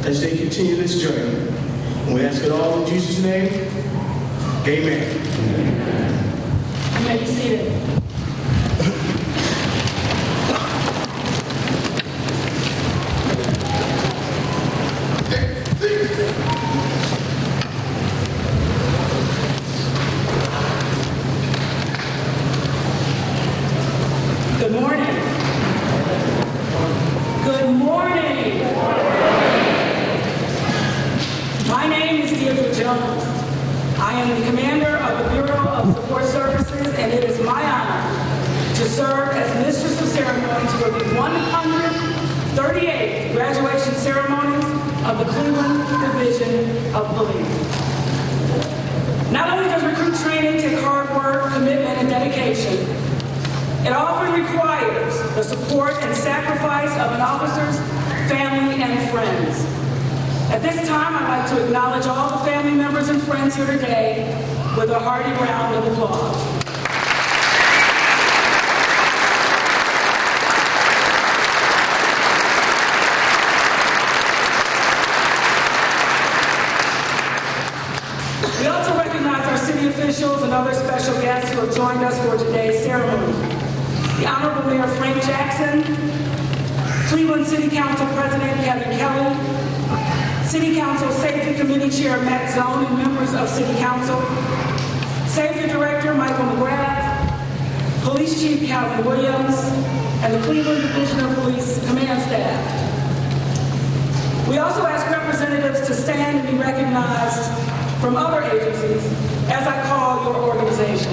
As they continue this journey. And we ask it all in Jesus' name. Amen. You may be seated. Good morning. Good morning. My name is Deirdre Jones. I am the commander of the Bureau of Support Services, and it is my honor to serve as Mistress of Ceremonies for the 138th graduation ceremonies of the Cleveland Division of Police. Not only does recruit training take hard work, commitment, and dedication, it often requires the support and sacrifice of an officer's family and friends. At this time, I'd like to acknowledge all the family members and friends here today with a hearty round of applause. We also recognize our city officials and other special guests who have joined us for today's ceremony. The Honorable Mayor Frank Jackson, Cleveland City Council President Kevin Kelly, City Council Safety Committee Chair Matt Zone and members of City Council, Safety Director Michael McGrath, Police Chief Calvin Williams, and the Cleveland Division of Police Command Staff. We also ask representatives to stand and be recognized from other agencies as I call your organization.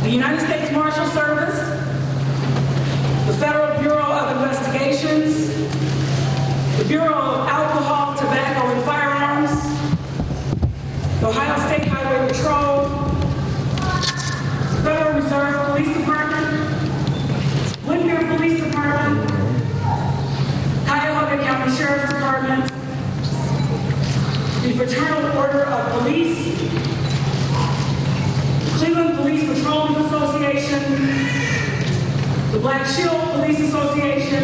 The United States Marshal Service, the Federal Bureau of Investigations, the Bureau of Alcohol, Tobacco, and Firearms, the Ohio State Highway Patrol, the Federal Reserve Police Department, Whittier Police Department, Cuyahoga County Sheriff's Department, the Fraternal Order of Police, the Cleveland Police Patrolmen's Association, the Black Shield Police Association,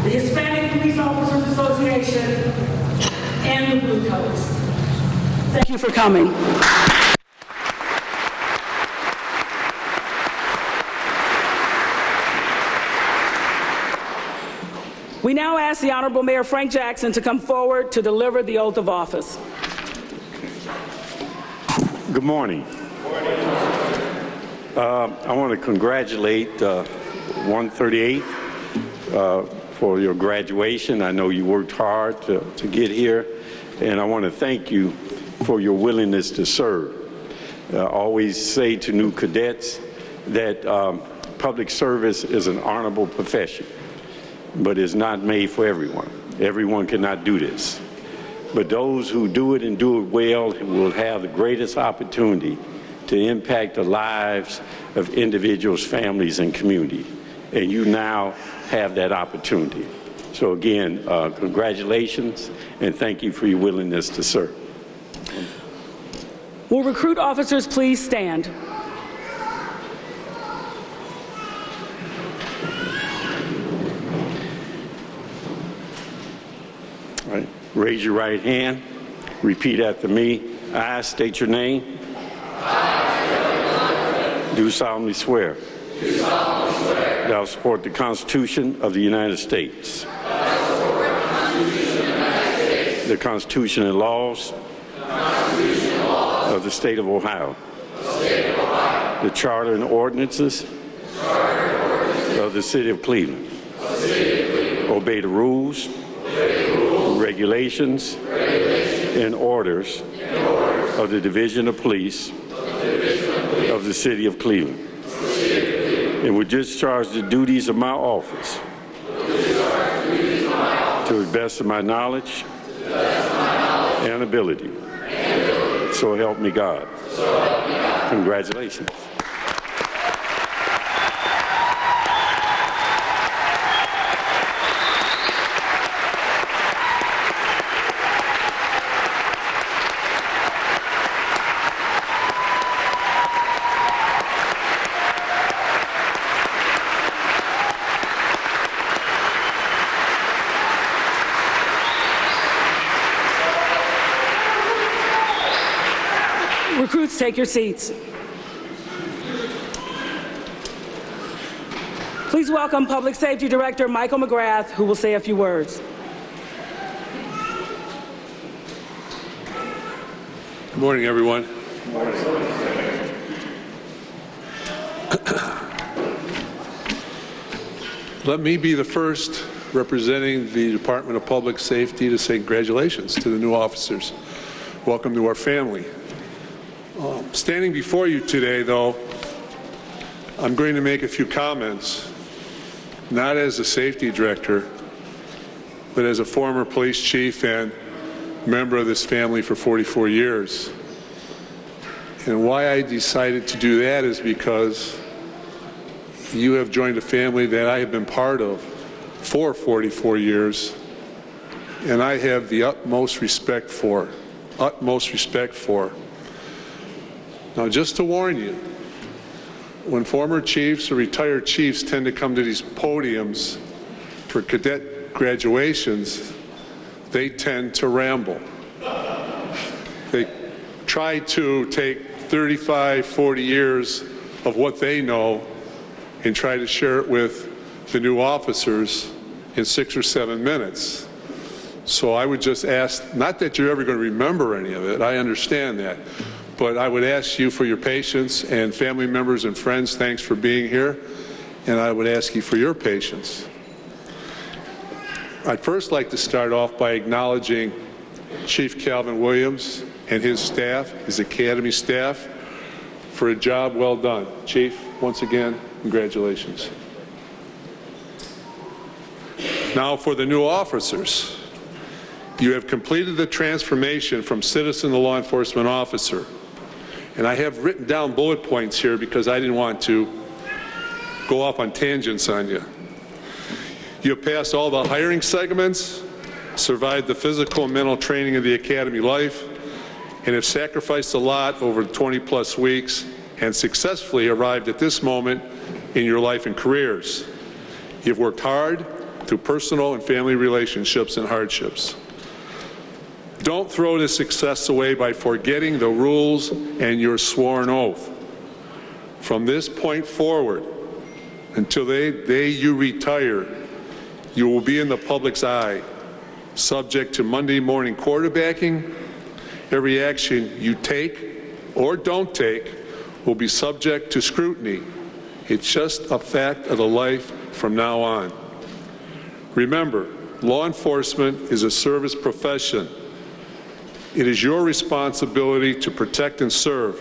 the Hispanic Police Officers Association, and the Blue Coats. Thank you for coming. We now ask the Honorable Mayor Frank Jackson to come forward to deliver the oath of office. Good morning. I want to congratulate 138 for your graduation. I know you worked hard to get here, and I want to thank you for your willingness to serve. I always say to new cadets that public service is an honorable profession, but it's not made for everyone. Everyone cannot do this. But those who do it and do it well will have the greatest opportunity to impact the lives of individuals, families, and community. And you now have that opportunity. So again, congratulations, and thank you for your willingness to serve. Will recruit officers please stand? All right. Raise your right hand. Repeat after me. I state your name. Do solemnly swear. That I will support the Constitution of the United States. The Constitution and laws of the state of Ohio. The charter and ordinances of the city of Cleveland. Obey the rules, regulations, and orders of the Division of Police of the city of Cleveland, and will discharge the duties of my office to the best of my knowledge and ability. So help me God. Congratulations. Recruits, take your seats. Please welcome Public Safety Director Michael McGrath, who will say a few words. Good morning, everyone. Good morning. Let me be the first representing the Department of Public Safety to say congratulations to the new officers. Welcome to our family. Standing before you today, though, I'm going to make a few comments, not as a safety director, but as a former police chief and member of this family for 44 years. And why I decided to do that is because you have joined a family that I have been part of for 44 years, and I have the utmost respect for. Now, just to warn you, when former chiefs or retired chiefs tend to come to these podiums for cadet graduations, they tend to ramble. They try to take 35, 40 years of what they know and try to share it with the new officers in 6 or 7 minutes. So I would just ask, not that you're ever going to remember any of it, I understand that, but I would ask you for your patience, and family members and friends, thanks for being here, and I would ask you for your patience. I'd first like to start off by acknowledging Chief Calvin Williams and his staff, his Academy staff, for a job well done. Chief, once again, congratulations. Now for the new officers. You have completed the transformation from citizen to law enforcement officer. And I have written down bullet points here because I didn't want to go off on tangents on you. You have passed all the hiring segments, survived the physical and mental training of the academy life, and have sacrificed a lot over 20-plus weeks and successfully arrived at this moment in your life and careers. You've worked hard through personal and family relationships and hardships. Don't throw this success away by forgetting the rules and your sworn oath. From this point forward, until the day you retire, you will be in the public's eye, subject to Monday morning quarterbacking. Every action you take or don't take will be subject to scrutiny. It's just a fact of the life from now on. Remember, law enforcement is a service profession. It is your responsibility to protect and serve.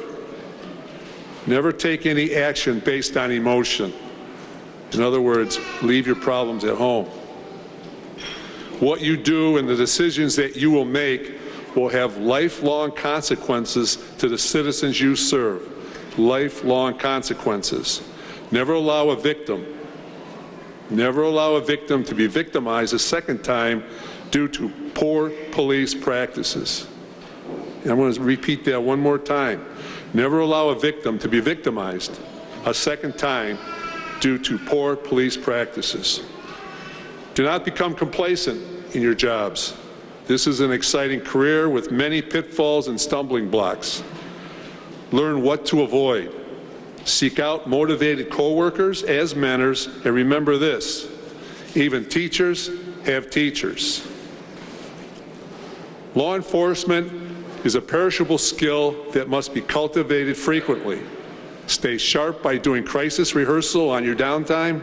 Never take any action based on emotion. In other words, leave your problems at home. What you do and the decisions that you will make will have lifelong consequences to the citizens you serve. Lifelong consequences. Never allow a victim to be victimized a second time due to poor police practices. And I'm going to repeat that one more time. Never allow a victim to be victimized a second time due to poor police practices. Do not become complacent in your jobs. This is an exciting career with many pitfalls and stumbling blocks. Learn what to avoid. Seek out motivated coworkers as mentors, and remember this: even teachers have teachers. Law enforcement is a perishable skill that must be cultivated frequently. Stay sharp by doing crisis rehearsal on your downtime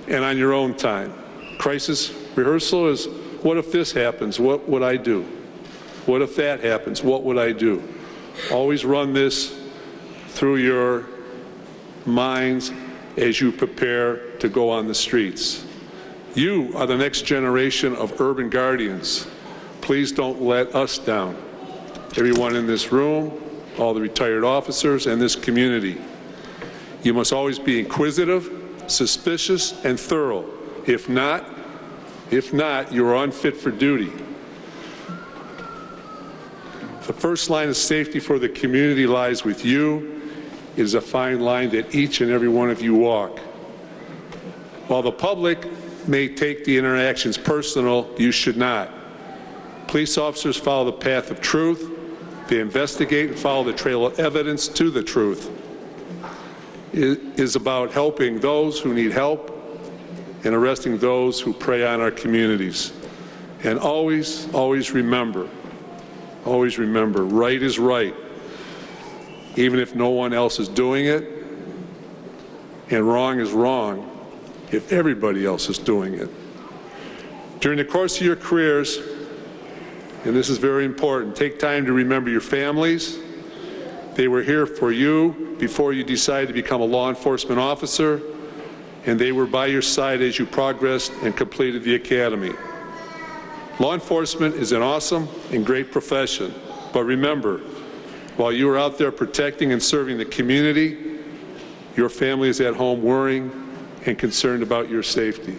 and on your own time. Crisis rehearsal is, what if this happens? What would I do? What if that happens? What would I do? Always run this through your minds as you prepare to go on the streets. You are the next generation of urban guardians. Please don't let us down. Everyone in this room, all the retired officers, and this community. You must always be inquisitive, suspicious, and thorough. If not, you are unfit for duty. The first line of safety for the community lies with you. It is a fine line that each and every one of you walk. While the public may take the interactions personal, you should not. Police officers follow the path of truth. They investigate and follow the trail of evidence to the truth. It is about helping those who need help and arresting those who prey on our communities. And always remember, right is right, even if no one else is doing it, and wrong is wrong if everybody else is doing it. During the course of your careers, and this is very important, take time to remember your families, They were here for you before you decided to become a law enforcement officer, and they were by your side as you progressed and completed the academy. Law enforcement is an awesome and great profession, but remember, while you are out there protecting and serving the community, your family is at home worrying and concerned about your safety.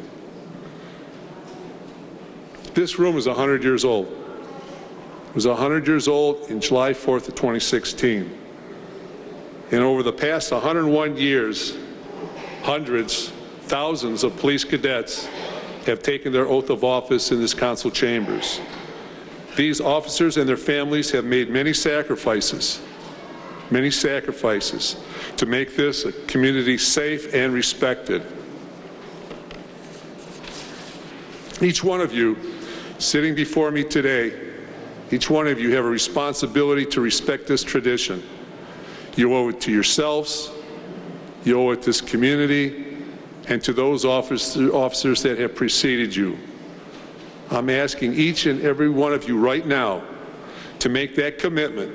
This room is 100 years old. It was 100 years old in July 4th of 2016. And over the past 101 years, hundreds, thousands of police cadets have taken their oath of office in this council chambers. These officers and their families have made many sacrifices to make this a community safe and respected. Each one of you sitting before me today, each one of you have a responsibility to respect this tradition. You owe it to yourselves, you owe it to this community, and to those officers that have preceded you. I'm asking each and every one of you right now to make that commitment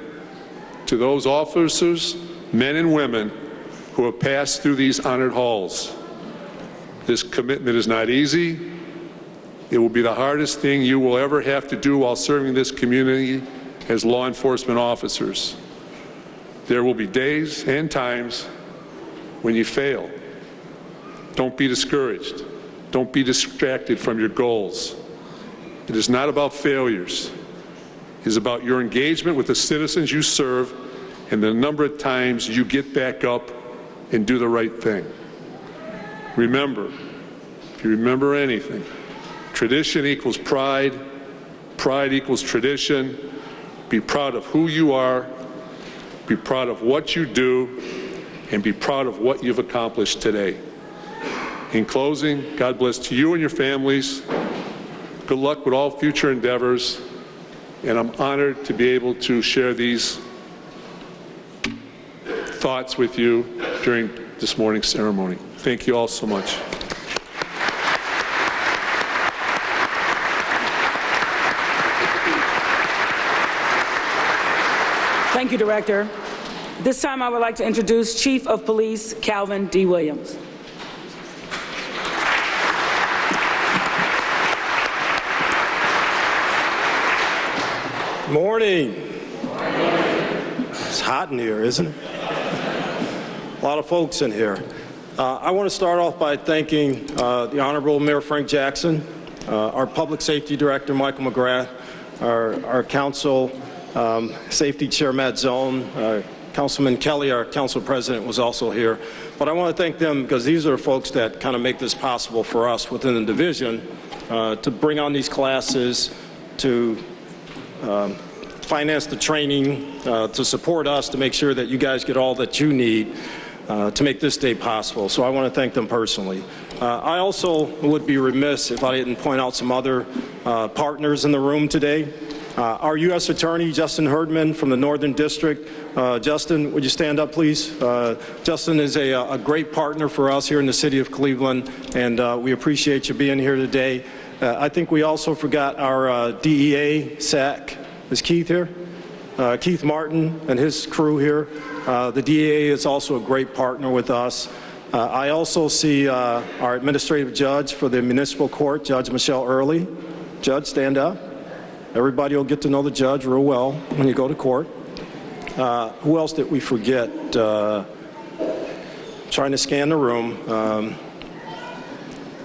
to those officers, men and women, who have passed through these honored halls. This commitment is not easy. It will be the hardest thing you will ever have to do while serving this community as law enforcement officers. There will be days and times when you fail. Don't be discouraged. Don't be distracted from your goals. It is not about failures. It is about your engagement with the citizens you serve and the number of times you get back up and do the right thing. Remember, if you remember anything, tradition equals pride, pride equals tradition. Be proud of who you are, be proud of what you do, and be proud of what you've accomplished today. In closing, God bless to you and your families. Good luck with all future endeavors, and I'm honored to be able to share these thoughts with you during this morning's ceremony. Thank you all so much. Thank you, Director. This time I would like to introduce Chief of Police Calvin D. Williams. Morning. It's hot in here, isn't it? A lot of folks in here. I want to start off by thanking the Honorable Mayor Frank Jackson, our Public Safety Director Michael McGrath, our Council Safety Chair Matt Zone, Councilman Kelly, our Council President, was also here. But I want to thank them because these are the folks that kind of make this possible for us within the division to bring on these classes, to finance the training, to support us, to make sure that you guys get all that you need to make this day possible. So I want to thank them personally. I also would be remiss if I didn't point out some other partners in the room today. Our U.S. Attorney, Justin Herdman from the Northern District. Justin, would you stand up, please? Justin is a great partner for us here in the city of Cleveland, and we appreciate you being here today. I think we also forgot our DEA SAC. Is Keith here? Keith Martin and his crew here. The DEA is also a great partner with us. I also see our administrative judge for the municipal court, Judge Michelle Early. Judge, stand up. Everybody will get to know the judge real well when you go to court. Who else did we forget? Trying to scan the room.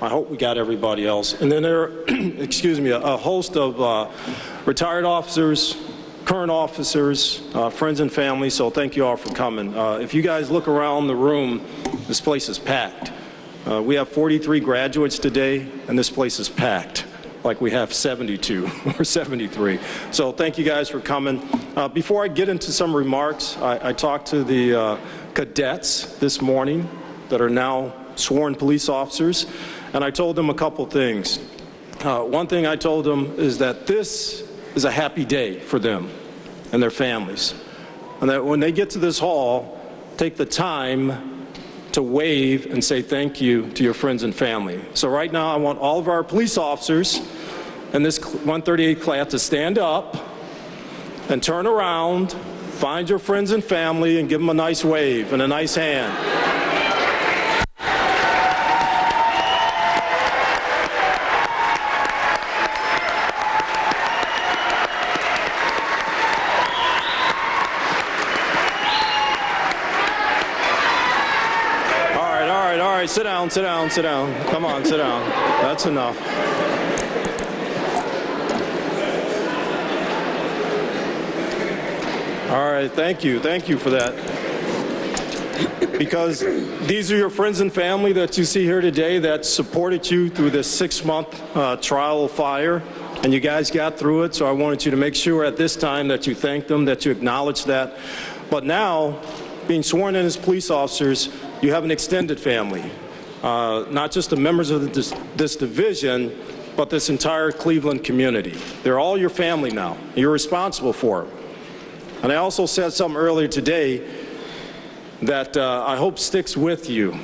I hope we got everybody else. And then there are, excuse me, a host of retired officers, current officers, friends and family, so thank you all for coming. If you guys look around the room, this place is packed. We have 43 graduates today, and this place is packed, like we have 72 or 73. So thank you guys for coming. Before I get into some remarks, I talked to the cadets this morning that are now sworn police officers, and I told them a couple things. One thing I told them is that this is a happy day for them and their families, and that when they get to this hall, take the time to wave and say thank you to your friends and family. So right now I want all of our police officers in this 138 class to stand up and turn around, find your friends and family and give them a nice wave and a nice hand. All right, sit down, sit down, sit down. Come on, sit down. That's enough. All right, thank you for that. Because these are your friends and family that you see here today that supported you through this 6-month trial of fire, and you guys got through it, so I wanted you to make sure at this time that you thank them, that you acknowledge that. But now, being sworn in as police officers, you have an extended family, not just the members of this division, but this entire Cleveland community. They're all your family now. You're responsible for them. And I also said something earlier today that I hope sticks with you,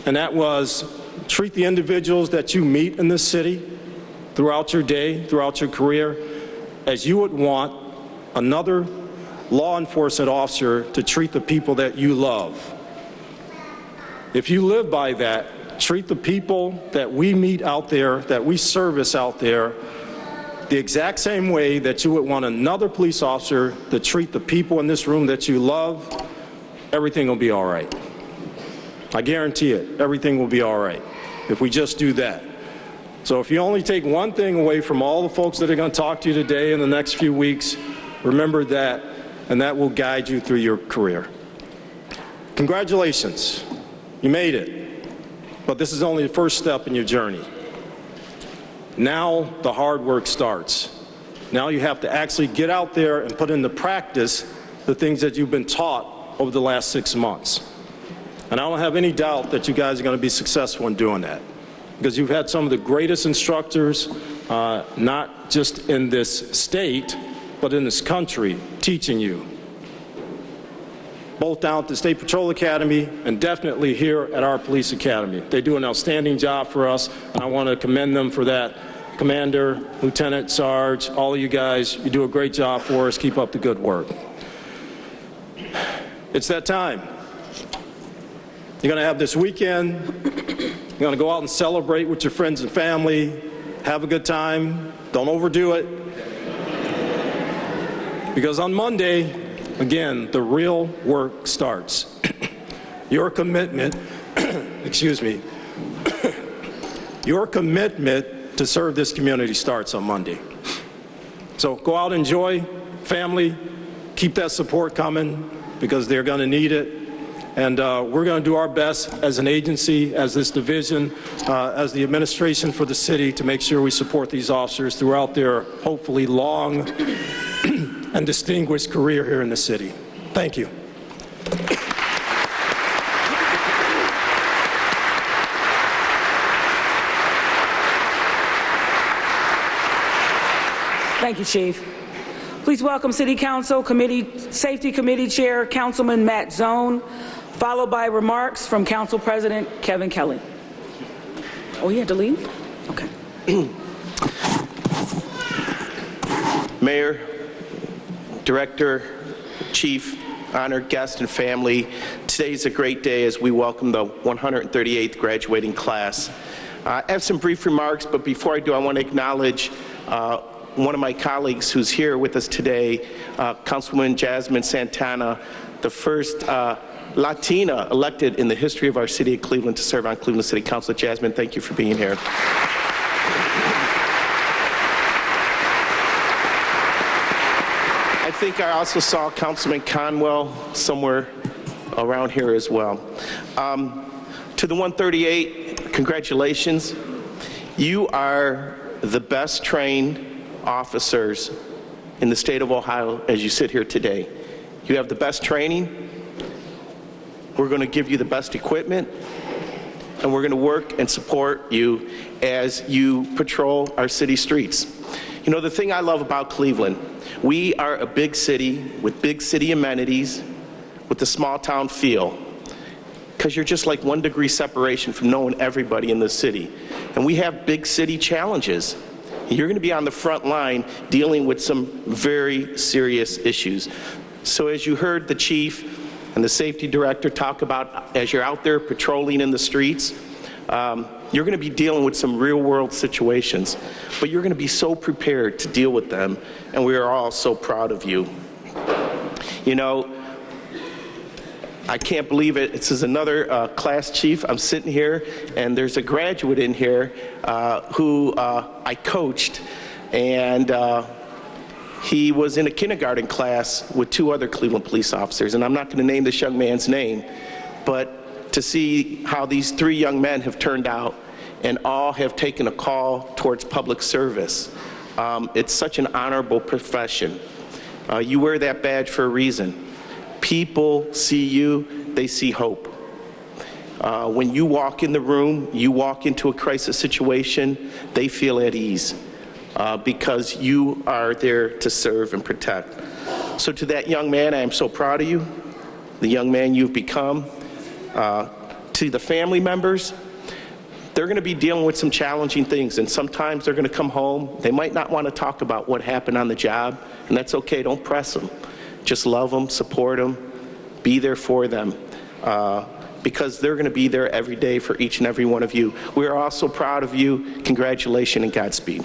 and that was treat the individuals that you meet in this city throughout your day, throughout your career, as you would want another law enforcement officer to treat the people that you love. If you live by that, treat the people that we meet out there, that we service out there, the exact same way that you would want another police officer to treat the people in this room that you love. Everything will be all right. I guarantee it, everything will be all right if we just do that. So if you only take one thing away from all the folks that are going to talk to you today in the next few weeks, remember that, and that will guide you through your career. Congratulations. You made it, but this is only the first step in your journey. Now the hard work starts. Now you have to actually get out there and put into practice the things that you've been taught over the last 6 months. And I don't have any doubt that you guys are going to be successful in doing that, because you've had some of the greatest instructors, not just in this state, but in this country, teaching you. Both down at the State Patrol Academy and definitely here at our police academy. They do an outstanding job for us, and I want to commend them for that. Commander, Lieutenant, Sarge, all of you guys, you do a great job for us. Keep up the good work. It's that time. You're going to have this weekend. You're going to go out and celebrate with your friends and family. Have a good time. Don't overdo it. Because on Monday, again, the real work starts. Your commitment, excuse me, your commitment to serve this community starts on Monday. So go out, enjoy, family, keep that support coming, because they're going to need it. And we're going to do our best as an agency, as this division, as the administration for the city, to make sure we support these officers throughout their hopefully long and distinguished career here in the city. Thank you. Thank you, Chief. Please welcome City Council Safety Committee Chair, Councilman Matt Zone, followed by remarks from Council President Kevin Kelly. Oh, you had to leave? Okay. Mayor, Director, Chief, honored guests and family, today's a great day as we welcome the 138th graduating class. I have some brief remarks, but before I do, I want to acknowledge one of my colleagues who's here with us today, Councilwoman Jasmine Santana, the first Latina elected in the history of our city of Cleveland to serve on Cleveland City Council. Jasmine, thank you for being here. I think I also saw Councilman Conwell somewhere around here as well. To the 138, congratulations. You are the best trained officers in the state of Ohio as you sit here today. You have the best training. We're going to give you the best equipment, and we're going to work and support you as you patrol our city streets. You know, the thing I love about Cleveland, we are a big city with big city amenities, with the small town feel, because you're just like 1 degree separation from knowing everybody in the city. And we have big city challenges. You're going to be on the front line dealing with some very serious issues. So as you heard the chief and the safety director talk about, as you're out there patrolling in the streets, you're going to be dealing with some real-world situations, but you're going to be so prepared to deal with them, and we are all so proud of you. You know, I can't believe it. This is another class chief. I'm sitting here, and there's a graduate in here who I coached, and he was in a kindergarten class with 2 other Cleveland police officers, and I'm not going to name this young man's name, but to see how these 3 young men have turned out and all have taken a call towards public service. It's such an honorable profession. You wear that badge for a reason. People see you, they see hope. When you walk in the room, you walk into a crisis situation, they feel at ease because you are there to serve and protect. So to that young man, I am so proud of you, the young man you've become. To the family members, they're going to be dealing with some challenging things, and sometimes they're going to come home. They might not want to talk about what happened on the job, and that's okay. Don't press them. Just love them, support them, be there for them, because they're going to be there every day for each and every one of you. We are also proud of you. Congratulations and Godspeed.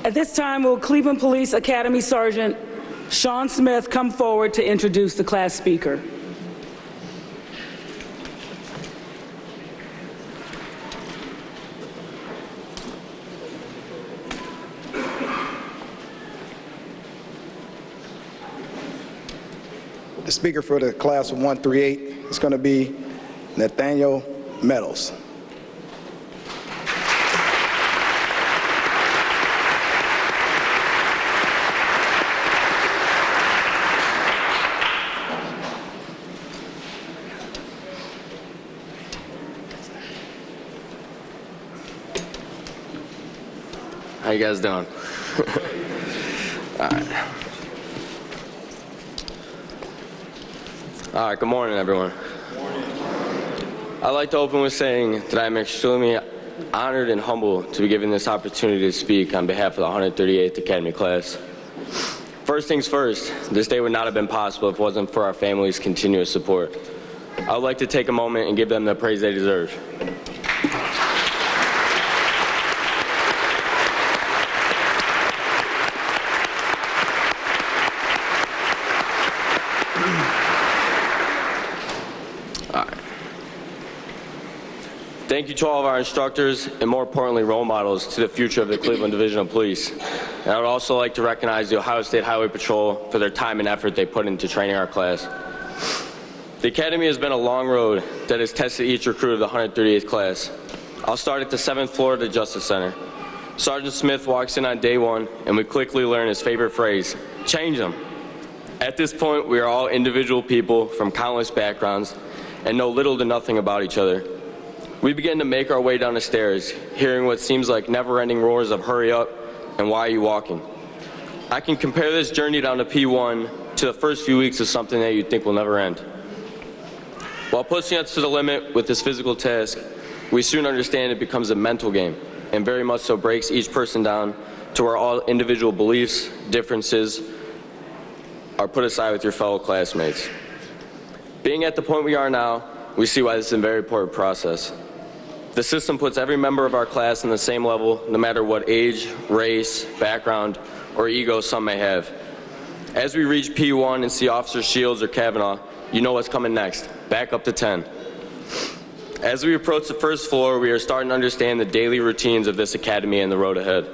At this time, will Cleveland Police Academy Sergeant Sean Smith come forward to introduce the class speaker? The speaker for the class of 138 is going to be Nathaniel Meadows. How you guys doing? All right, good morning, everyone. I'd like to open with saying that I'm extremely honored and humbled to be given this opportunity to speak on behalf of the 138th Academy class. First things first, this day would not have been possible if it wasn't for our family's continuous support. I would like to take a moment and give them the praise they deserve. Thank you to all of our instructors and, more importantly, role models to the future of the Cleveland Division of Police. And I would also like to recognize the Ohio State Highway Patrol for their time and effort they put into training our class. The Academy has been a long road that has tested each recruit of the 138th class. I'll start at the 7th floor of the Justice Center. Sergeant Smith walks in on day 1, and we quickly learn his favorite phrase, change them. At this point, we are all individual people from countless backgrounds and know little to nothing about each other. We begin to make our way down the stairs, hearing what seems like never-ending roars of hurry up and why are you walking. I can compare this journey down to P1 to the first few weeks of something that you'd think will never end. While pushing us to the limit with this physical task, we soon understand it becomes a mental game, and very much so breaks each person down to where all individual beliefs, differences are put aside with your fellow classmates. Being at the point we are now, we see why this is a very important process. The system puts every member of our class on the same level, no matter what age, race, background, or ego some may have. As we reach P1 and see Officer Shields or Kavanaugh, you know what's coming next. Back up to 10. As we approach the first floor, we are starting to understand the daily routines of this academy and the road ahead.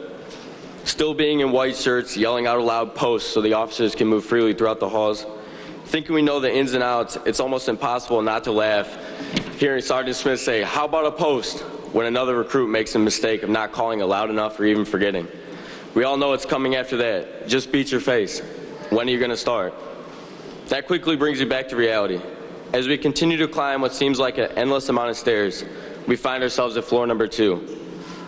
Still being in white shirts, yelling out loud posts so the officers can move freely throughout the halls. Thinking we know the ins and outs, it's almost impossible not to laugh hearing Sergeant Smith say, "How about a post?" when another recruit makes a mistake of not calling it loud enough or even forgetting. We all know it's coming after that. Just beat your face. When are you going to start? That quickly brings you back to reality. As we continue to climb what seems like an endless amount of stairs, we find ourselves at floor number 2.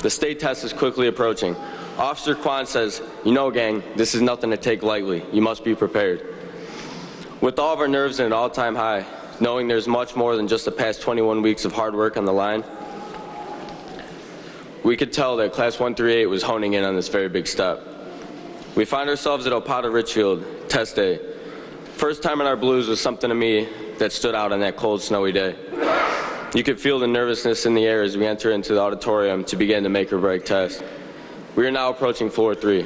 The state test is quickly approaching. Officer Kwan says, "You know, gang, this is nothing to take lightly. You must be prepared." With all of our nerves at an all-time high, knowing there's much more than just the past 21 weeks of hard work on the line. We could tell that Class 138 was honing in on this very big step. We find ourselves at Opata Richfield, test day. First time in our blues was something to me that stood out on that cold, snowy day. You could feel the nervousness in the air as we enter into the auditorium to begin the make or break test. We are now approaching floor 3.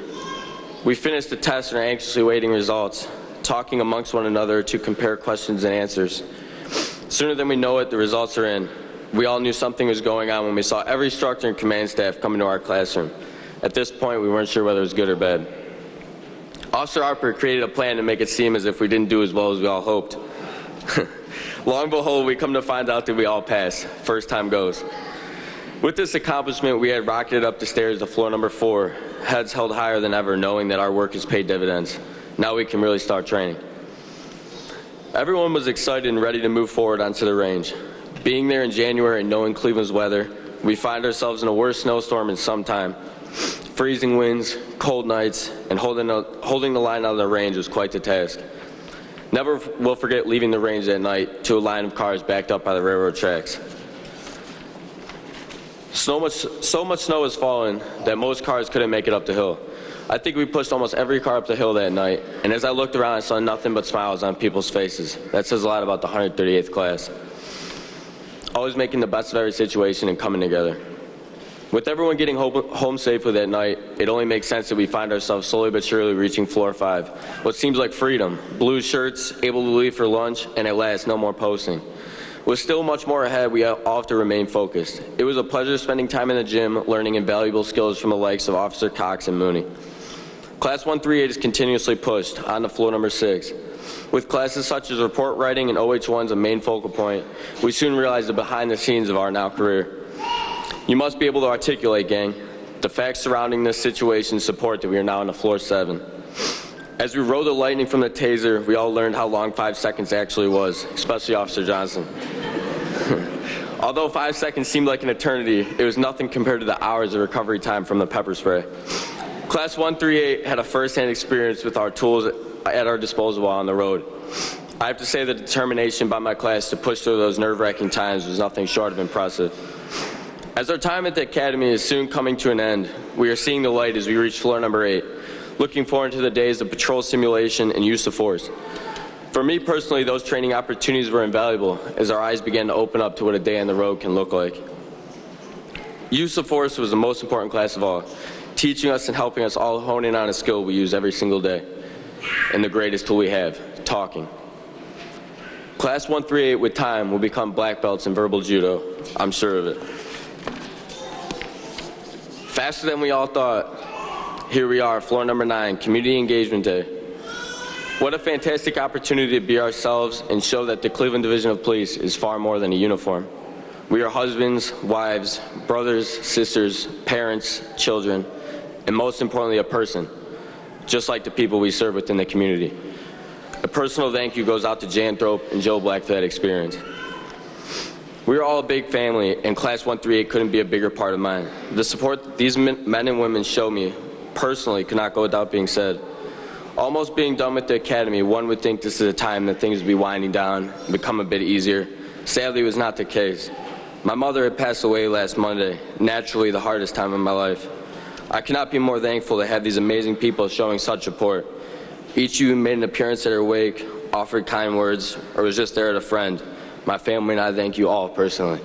We finished the test and are anxiously waiting results, talking amongst one another to compare questions and answers. Sooner than we know it, the results are in. We all knew something was going on when we saw every instructor and command staff come into our classroom. At this point, we weren't sure whether it was good or bad. Officer Harper created a plan to make it seem as if we didn't do as well as we all hoped. Long behold, we come to find out that we all passed. First time goes. With this accomplishment, we had rocketed up the stairs to floor number 4, heads held higher than ever, knowing that our work has paid dividends. Now we can really start training. Everyone was excited and ready to move forward onto the range. Being there in January and knowing Cleveland's weather, we find ourselves in a worse snowstorm in some time. Freezing winds, cold nights, and holding the line out of the range was quite the task. Never will forget leaving the range that night to a line of cars backed up by the railroad tracks. So much snow was falling that most cars couldn't make it up the hill. I think we pushed almost every car up the hill that night, and as I looked around, I saw nothing but smiles on people's faces. That says a lot about the 138th class. Always making the best of every situation and coming together. With everyone getting home safely that night, it only makes sense that we find ourselves slowly but surely reaching floor 5. What seems like freedom, blue shirts, able to leave for lunch, and at last, no more posting. With still much more ahead, we all have to remain focused. It was a pleasure spending time in the gym, learning invaluable skills from the likes of Officer Cox and Mooney. Class 138 is continuously pushed on to floor number 6. With classes such as report writing and OH1s a main focal point, we soon realized the behind the scenes of our now career. You must be able to articulate, gang. The facts surrounding this situation support that we are now on to floor 7. As we rode the lightning from the taser, we all learned how long 5 seconds actually was, especially Officer Johnson. Although 5 seconds seemed like an eternity, it was nothing compared to the hours of recovery time from the pepper spray. Class 138 had a first-hand experience with our tools at our disposal while on the road. I have to say the determination by my class to push through those nerve-wracking times was nothing short of impressive. As our time at the academy is soon coming to an end, we are seeing the light as we reach floor number 8, looking forward to the days of patrol simulation and use of force. For me personally, those training opportunities were invaluable as our eyes began to open up to what a day on the road can look like. Use of force was the most important class of all, teaching us and helping us all hone in on a skill we use every single day, and the greatest tool we have, talking. Class 138 with time will become black belts in verbal judo, I'm sure of it. Faster than we all thought, here we are, floor number 9, Community Engagement Day. What a fantastic opportunity to be ourselves and show that the Cleveland Division of Police is far more than a uniform. We are husbands, wives, brothers, sisters, parents, children, and most importantly, a person, just like the people we serve within the community. A personal thank you goes out to Jan Thrope and Joe Black for that experience. We are all a big family, and Class 138 couldn't be a bigger part of mine. The support that these men and women show me personally could not go without being said. Almost being done with the academy, one would think this is a time that things would be winding down and become a bit easier. Sadly, it was not the case. My mother had passed away last Monday, naturally the hardest time of my life. I cannot be more thankful to have these amazing people showing such support. Each of you made an appearance at her wake, offered kind words, or was just there as a friend. My family and I thank you all personally.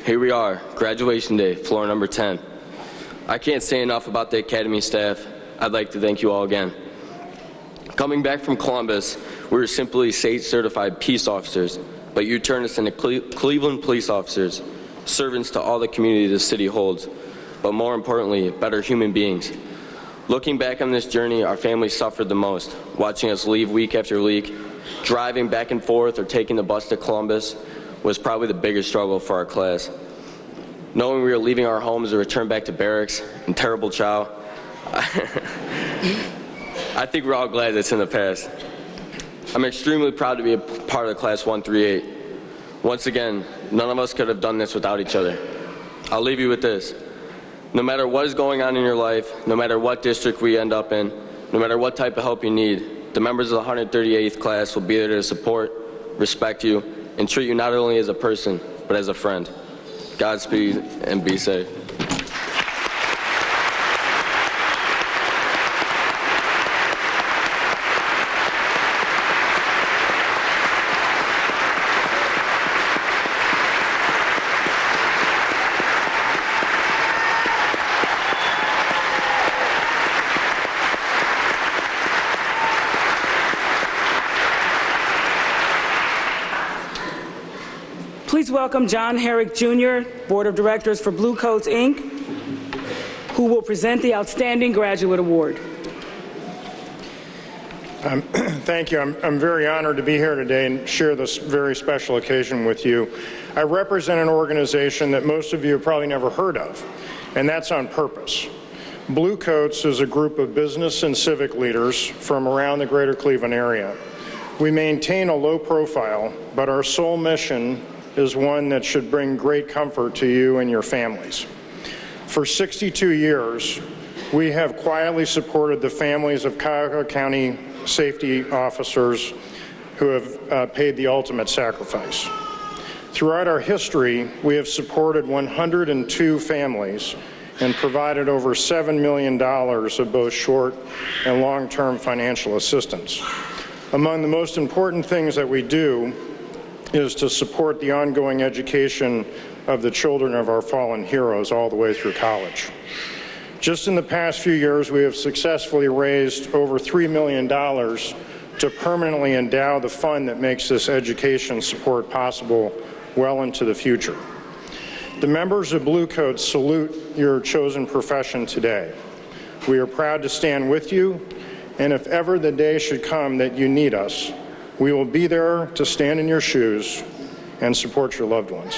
Here we are, graduation day, floor number 10. I can't say enough about the academy staff. I'd like to thank you all again. Coming back from Columbus, we were simply state-certified peace officers, but you turned us into Cleveland police officers, servants to all the community the city holds, but more importantly, better human beings. Looking back on this journey, our family suffered the most, watching us leave week after week. Driving back and forth or taking the bus to Columbus was probably the biggest struggle for our class. Knowing we were leaving our homes to return back to barracks in terrible chow, I think we're all glad it's in the past. I'm extremely proud to be a part of the Class 138. Once again, none of us could have done this without each other. I'll leave you with this. No matter what is going on in your life, no matter what district we end up in, no matter what type of help you need, the members of the 138th class will be there to support, respect you, and treat you not only as a person, but as a friend. Godspeed and be safe. Please welcome John Herrick Jr., Board of Directors for Blue Coats, Inc., who will present the Outstanding Graduate Award. Thank you. I'm very honored to be here today and share this very special occasion with you. I represent an organization that most of you have probably never heard of, and that's on purpose. Blue Coats is a group of business and civic leaders from around the greater Cleveland area. We maintain a low profile, but our sole mission is one that should bring great comfort to you and your families. For 62 years, we have quietly supported the families of Cuyahoga County safety officers who have paid the ultimate sacrifice. Throughout our history, we have supported 102 families and provided over $7 million of both short and long-term financial assistance. Among the most important things that we do is to support the ongoing education of the children of our fallen heroes all the way through college. Just in the past few years, we have successfully raised over $3 million to permanently endow the fund that makes this education support possible well into the future. The members of Blue Coats salute your chosen profession today. We are proud to stand with you, and if ever the day should come that you need us, we will be there to stand in your shoes and support your loved ones.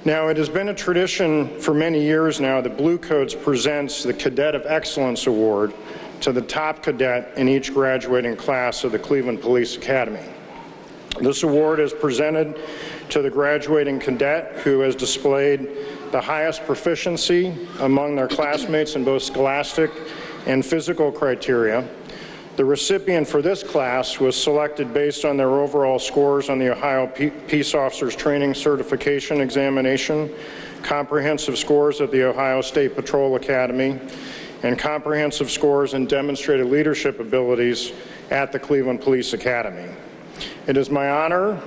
Now, it has been a tradition for many years now that Blue Coats presents the Cadet of Excellence Award to the top cadet in each graduating class of the Cleveland Police Academy. This award is presented to the graduating cadet who has displayed the highest proficiency among their classmates in both scholastic and physical criteria. The recipient for this class was selected based on their overall scores on the Ohio Peace Officers Training Certification Examination, comprehensive scores at the Ohio State Patrol Academy, and comprehensive scores in demonstrated leadership abilities at the Cleveland Police Academy. It is my honor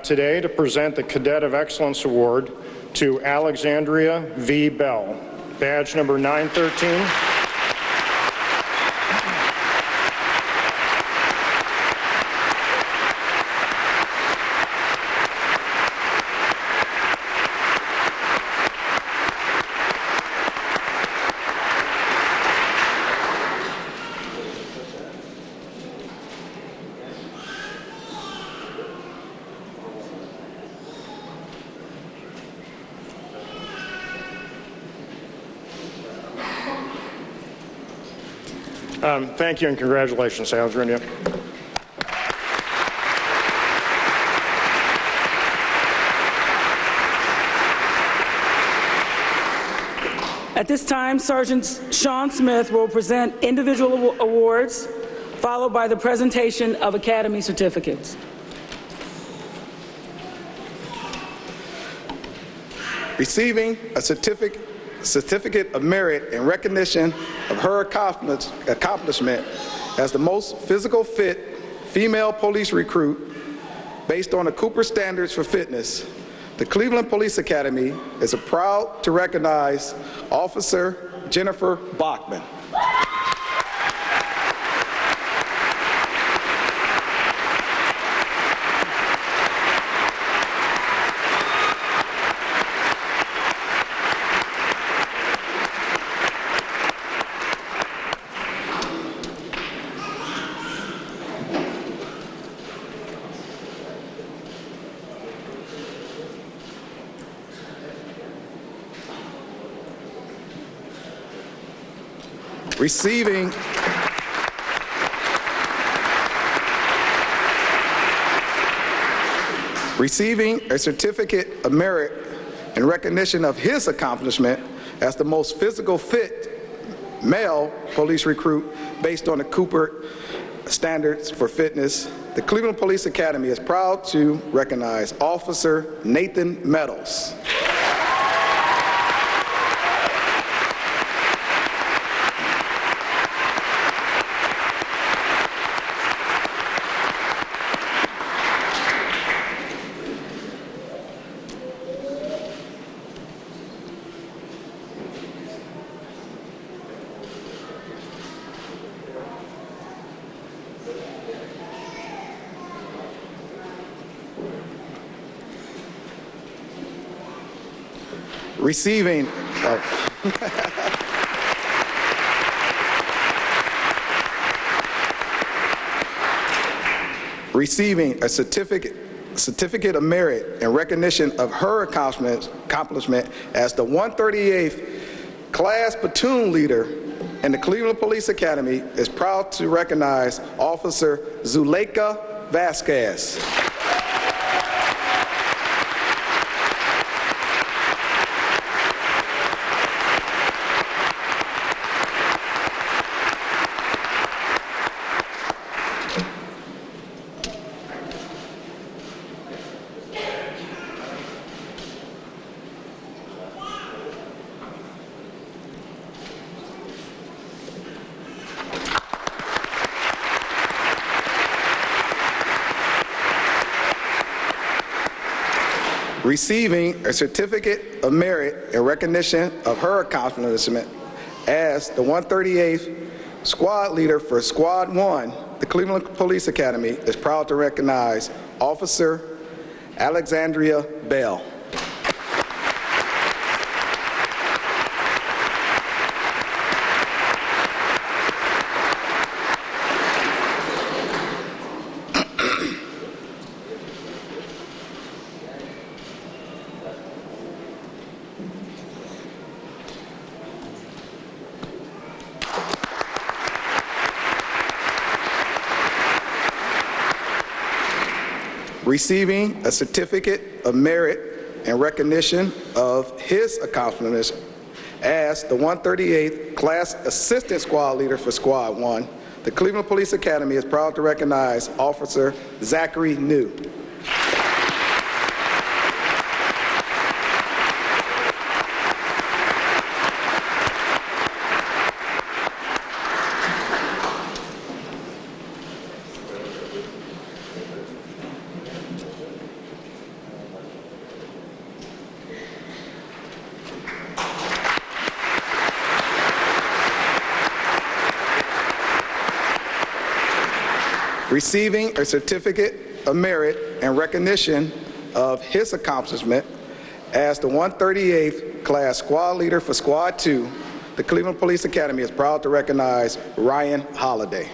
today to present the Cadet of Excellence Award to Alexandria V. Bell, badge number 913. Thank you and congratulations, Alexandria. At this time, Sergeant Sean Smith will present individual awards, followed by the presentation of Academy certificates. Receiving a certificate of merit in recognition of her accomplishment as the most physical fit female police recruit based on the Cooper Standards for Fitness, the Cleveland Police Academy is proud to recognize Officer Jennifer Bachman. Receiving a certificate of merit in recognition of his accomplishment as the most physical fit male police recruit based on the Cooper standards for fitness, the Cleveland Police Academy is proud to recognize Officer Nathan Meadows. Receiving receiving a certificate of merit in recognition of her accomplishment as the 138th class platoon leader in the Cleveland Police Academy is proud to recognize Officer Zuleika Vasquez. Receiving a certificate of merit in recognition of her accomplishment as the 138th squad leader for Squad 1, the Cleveland Police Academy is proud to recognize Officer Alexandria Bell. Receiving a certificate of merit in recognition of his accomplishments as the 138th Class Assistant Squad Leader for Squad 1, the Cleveland Police Academy is proud to recognize Officer Zachary New. Receiving a certificate of merit in recognition of his accomplishment as the 138th Class Squad Leader for Squad 2, the Cleveland Police Academy is proud to recognize Ryan Holliday.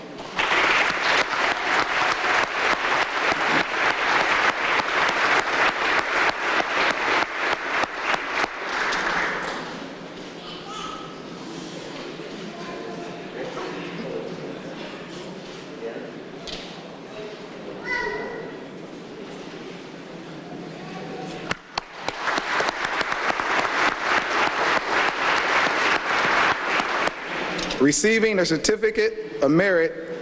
Receiving a certificate of merit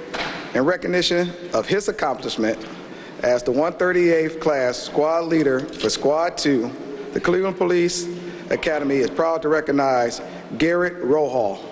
in recognition of his accomplishment as the 138th Class Squad Leader for Squad 2, the Cleveland Police Academy is proud to recognize Garrett Rohall.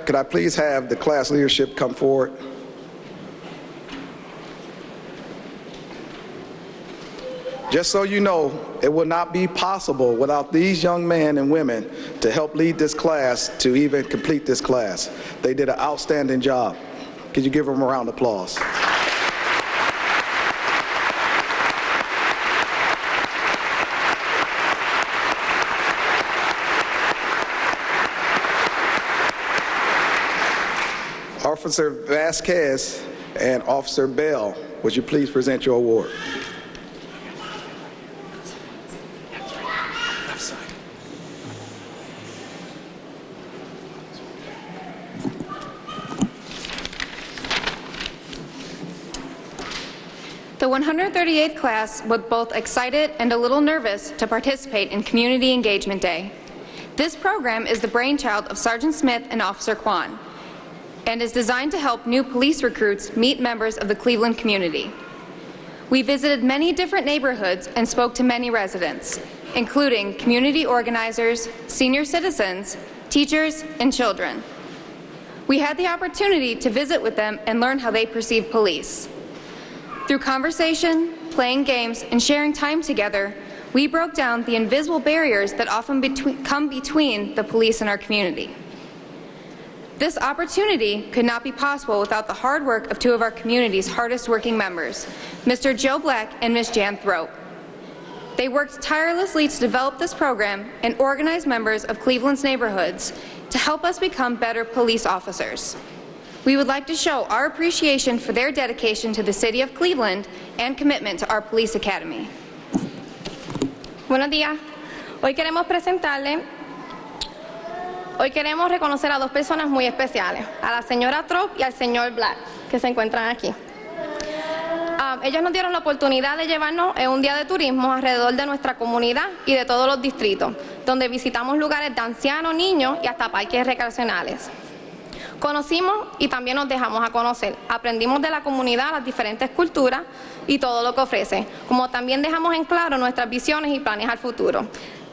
Could I please have the class leadership come forward? Just so you know, it will not be possible without these young men and women to help lead this class to even complete this class. They did an outstanding job. Could you give them a round of applause? Our Officer Vasquez and Officer Bell, would you please present your award? The 138th class was both excited and a little nervous to participate in Community Engagement Day. This program is the brainchild of Sergeant Smith and Officer Kwan and is designed to help new police recruits meet members of the Cleveland community. We visited many different neighborhoods and spoke to many residents, including community organizers, senior citizens, teachers, and children. We had the opportunity to visit with them and learn how they perceive police. Through conversation, playing games, and sharing time together, we broke down the invisible barriers that often come between the police and our community. This opportunity could not be possible without the hard work of two of our community's hardest working members, Mr. Joe Black and Ms. Jan Thrope. They worked tirelessly to develop this program and organize members of Cleveland's neighborhoods to help us become better police officers. We would like to show our appreciation for their dedication to the City of Cleveland and commitment to our police academy. Buenos días. Hoy queremos reconocer a dos personas muy especiales, a la señora Thrope y al señor Black, que se encuentran aquí. Ellos nos dieron la oportunidad de llevarnos en un día de turismo alrededor de nuestra comunidad y de todos los distritos, donde visitamos lugares de ancianos, niños y hasta parques recreacionales. Conocimos y también nos dejamos a conocer. Aprendimos de la comunidad, las diferentes culturas y todo lo que ofrece, como también dejamos en claro nuestras visiones y planes al futuro.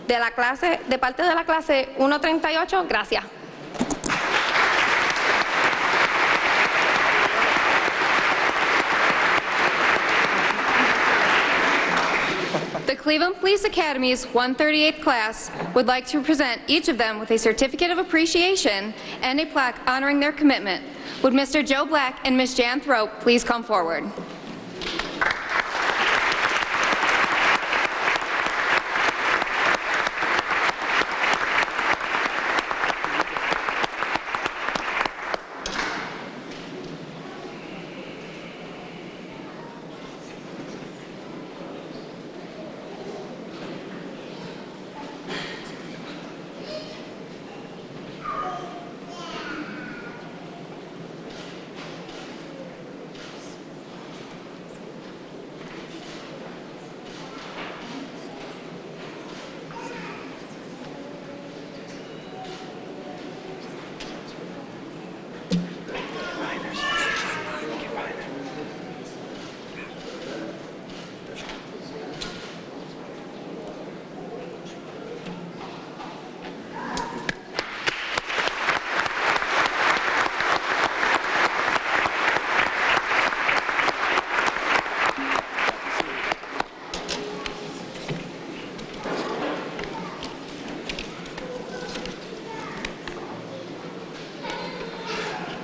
De parte de la clase 138, gracias. The Cleveland Police Academy's 138th class would like to present each of them with a certificate of appreciation and a plaque honoring their commitment. Would Mr. Joe Black and Ms. Jan Thrope please come forward?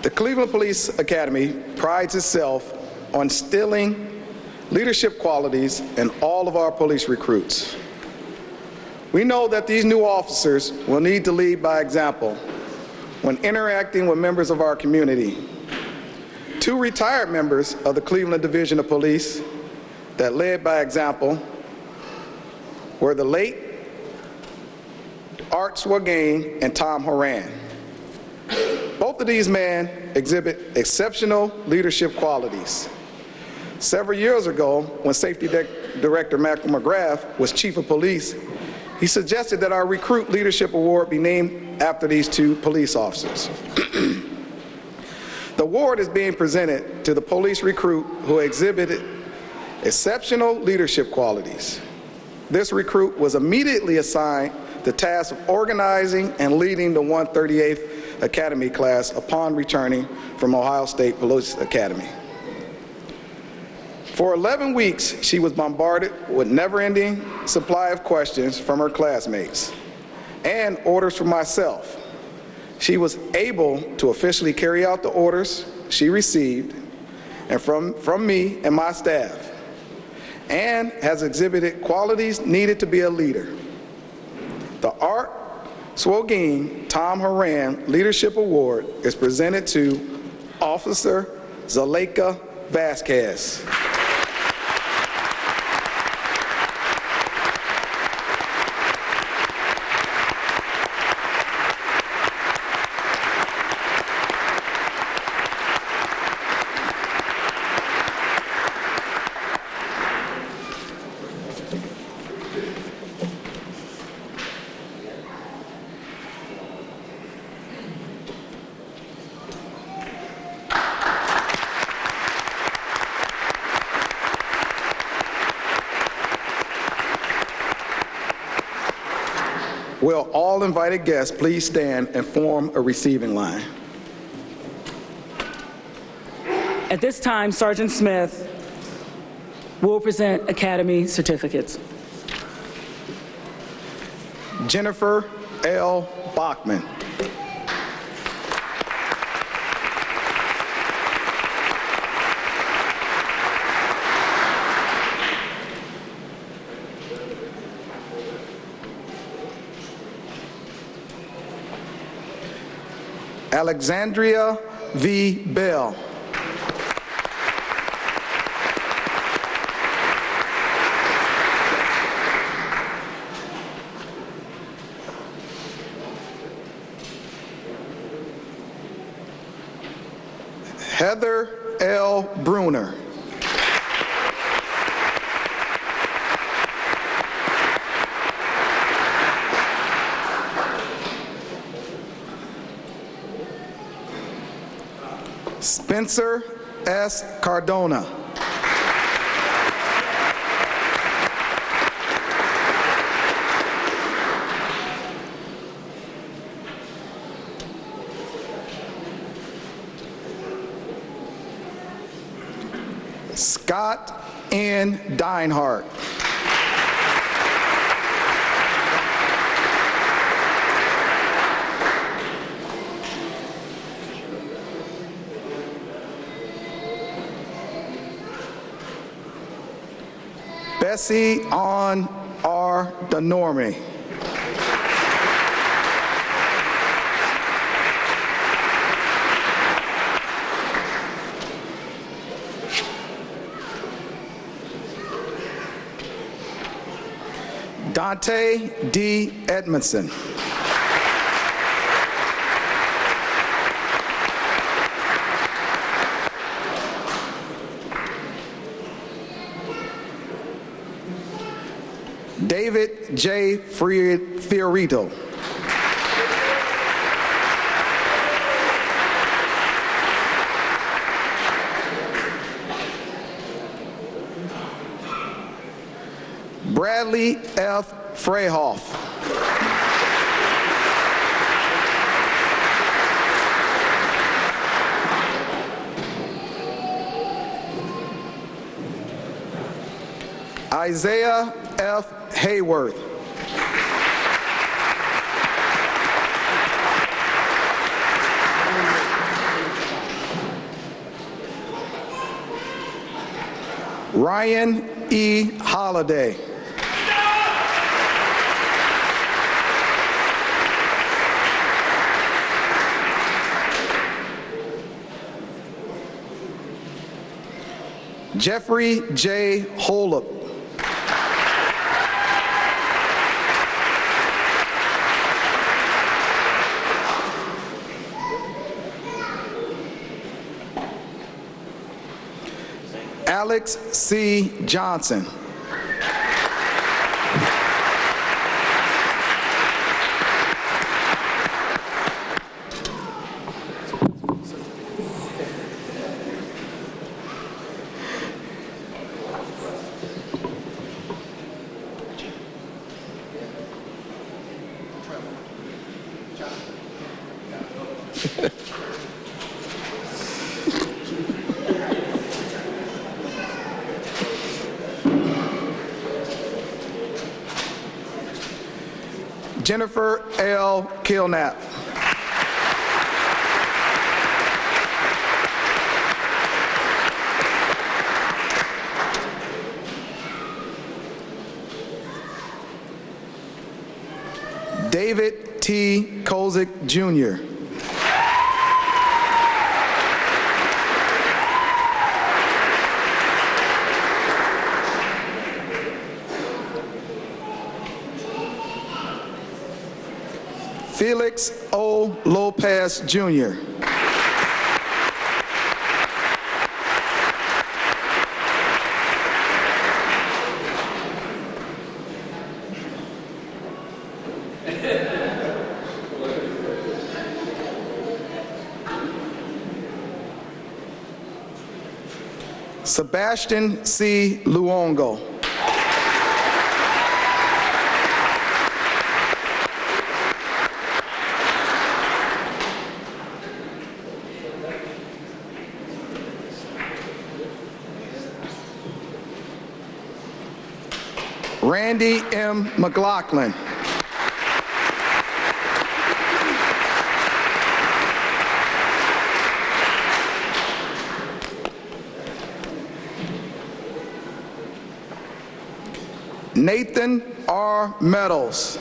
The Cleveland Police Academy prides itself on instilling leadership qualities in all of our police recruits. We know that these new officers will need to lead by example when interacting with members of our community. Two retired members of the Cleveland Division of Police that led by example were the late Art Swagain and Tom Horan. Both of these men exhibit exceptional leadership qualities. Several years ago, when Safety Director Michael McGrath was Chief of Police, he suggested that our Recruit Leadership Award be named after these two police officers. The award is being presented to the police recruit who exhibited exceptional leadership qualities. This recruit was immediately assigned the task of organizing and leading the 138th Academy class upon returning from Ohio State Police Academy. For 11 weeks, she was bombarded with never-ending supply of questions from her classmates and orders from myself. She was able to officially carry out the orders she received and from me and my staff, and has exhibited qualities needed to be a leader. The Art Swogin Tom Horan Leadership Award is presented to Officer Zaleka Vasquez. Will all invited guests please stand and form a receiving line? At this time, Sergeant Smith will present Academy certificates. Jennifer L. Bachman. Alexandria V. Bell. Heather L. Bruner. Spencer S. Cardona. Scott N. Deinhardt. Bessie Ann R. DeNorme. Dante D. Edmondson. David J. Fiorito. Bradley F. Freyhoff. Isaiah F. Hayworth. Ryan E. Holliday. Jeffrey J. Holub. Alex C. Johnson. Jennifer L. Kilnap. David T. Kozik Jr. Felix O. Lopez, Jr. Sebastian C. Luongo. Randy M. McLaughlin. Nathan R. Meadows.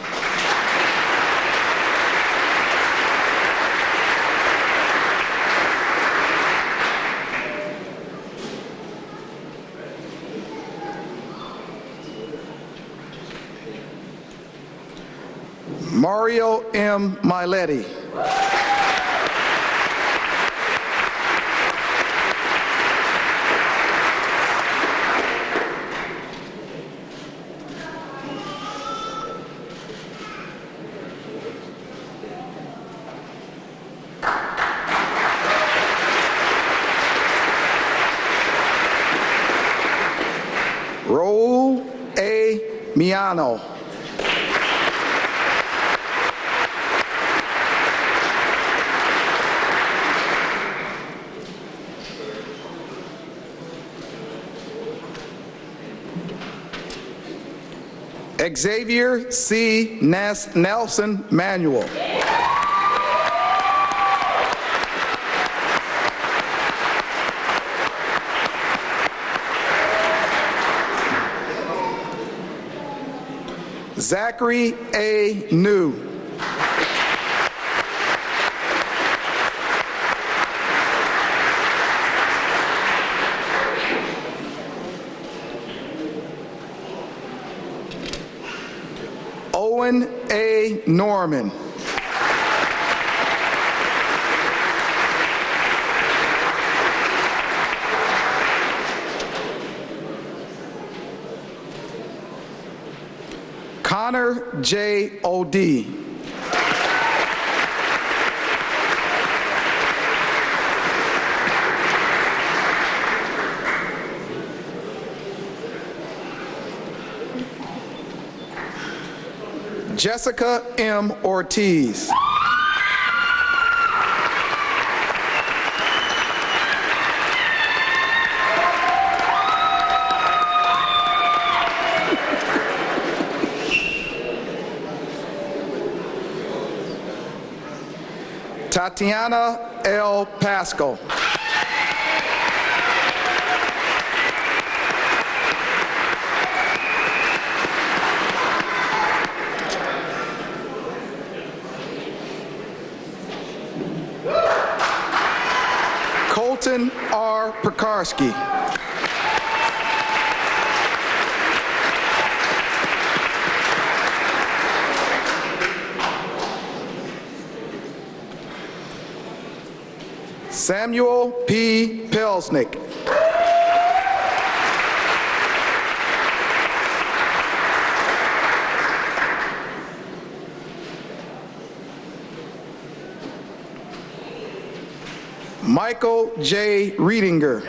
Mario M. Miletti. Raul A. Miano. Xavier C. Nelson Manuel. Zachary A. New. Owen A. Norman. Connor J. O.D. Jessica M. Ortiz. Tatiana L. Pascal. Colton R. Pekarski. Samuel P. Pelsnick. Michael J. Reedinger.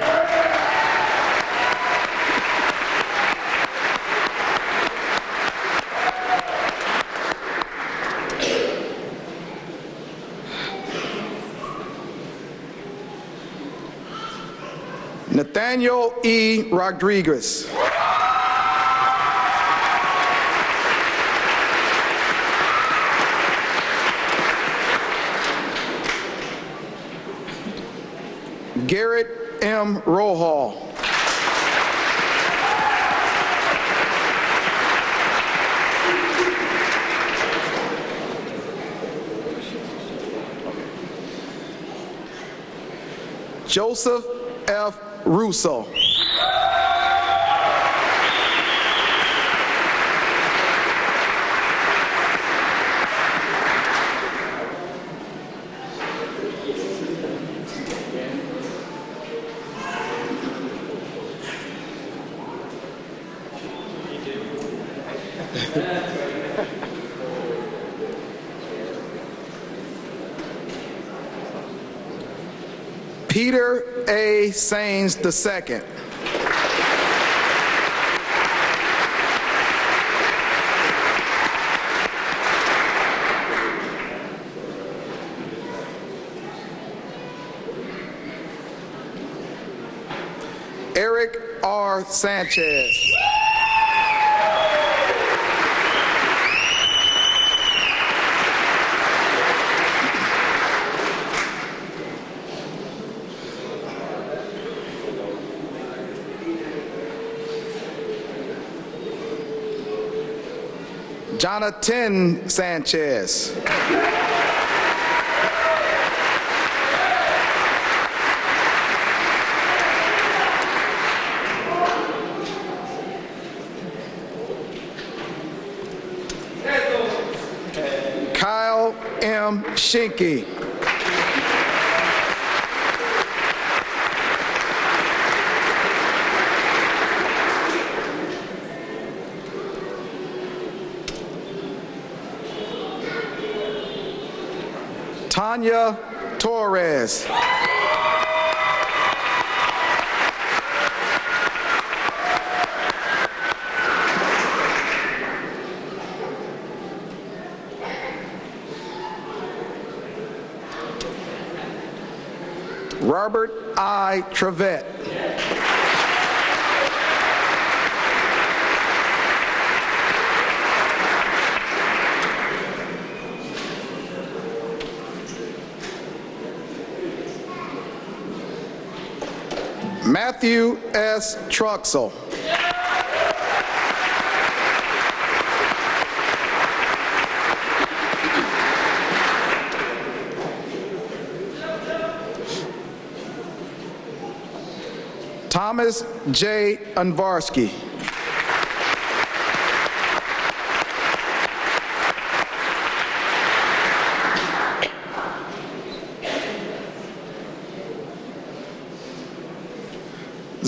Nathaniel E. Rodriguez. Garrett M. Rohal. Joseph F. Russo. Peter A. Sains II. Eric R. Sanchez. Jonathan Sanchez. Kyle M. Shinky. Tanya Torres. Robert I. Trevette. Matthew S. Truxell. Thomas J. Unvarsky.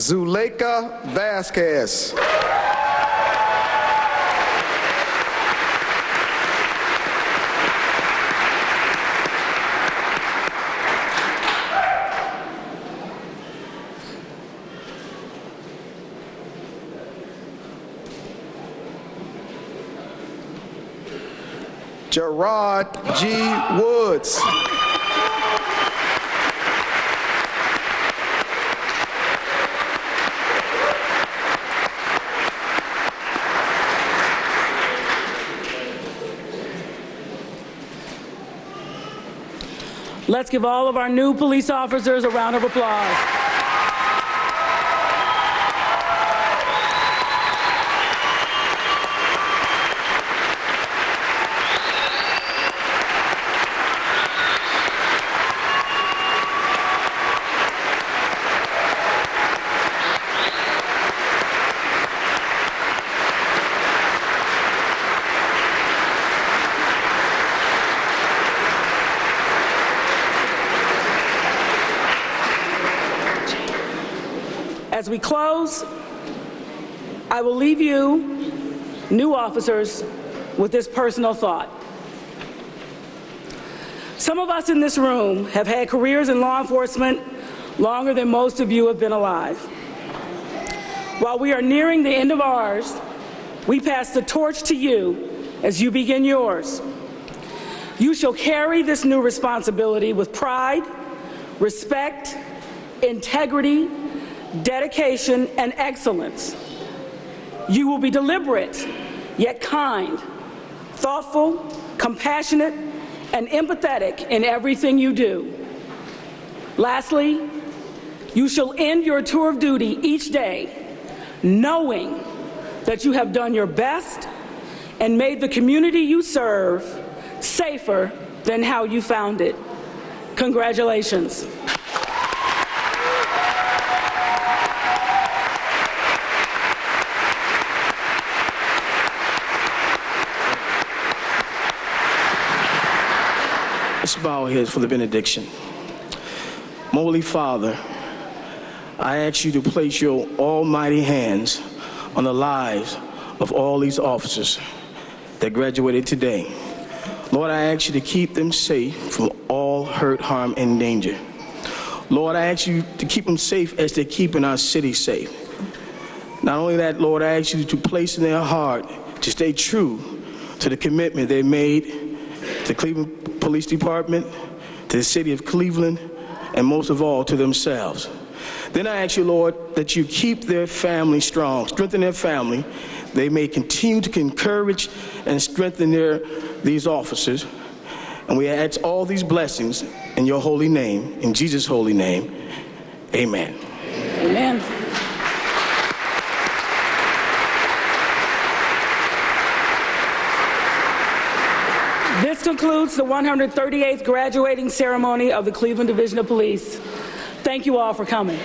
Zuleika Vasquez. Gerard G. Woods. Let's give all of our new police officers a round of applause. As we close, I will leave you, new officers, with this personal thought. Some of us in this room have had careers in law enforcement longer than most of you have been alive. While we are nearing the end of ours, we pass the torch to you as you begin yours. You shall carry this new responsibility with pride, respect, integrity, dedication, and excellence. You will be deliberate, yet kind, thoughtful, compassionate, and empathetic in everything you do. Lastly, you shall end your tour of duty each day knowing that you have done your best and made the community you serve safer than how you found it. Congratulations. Let's bow our heads for the benediction. Holy Father, I ask you to place your almighty hands on the lives of all these officers that graduated today. Lord, I ask you to keep them safe from all hurt, harm, and danger. Lord, I ask you to keep them safe as they're keeping our city safe. Not only that, Lord, I ask you to place in their heart to stay true to the commitment they made to the Cleveland Police Department, to the city of Cleveland, and most of all, to themselves. Then I ask you, Lord, that you keep their family strong, strengthen their family. They may continue to encourage and strengthen these officers. And we ask all these blessings in your holy name, in Jesus' holy name. Amen. Amen. This concludes the 138th graduating ceremony of the Cleveland Division of Police. Thank you all for coming.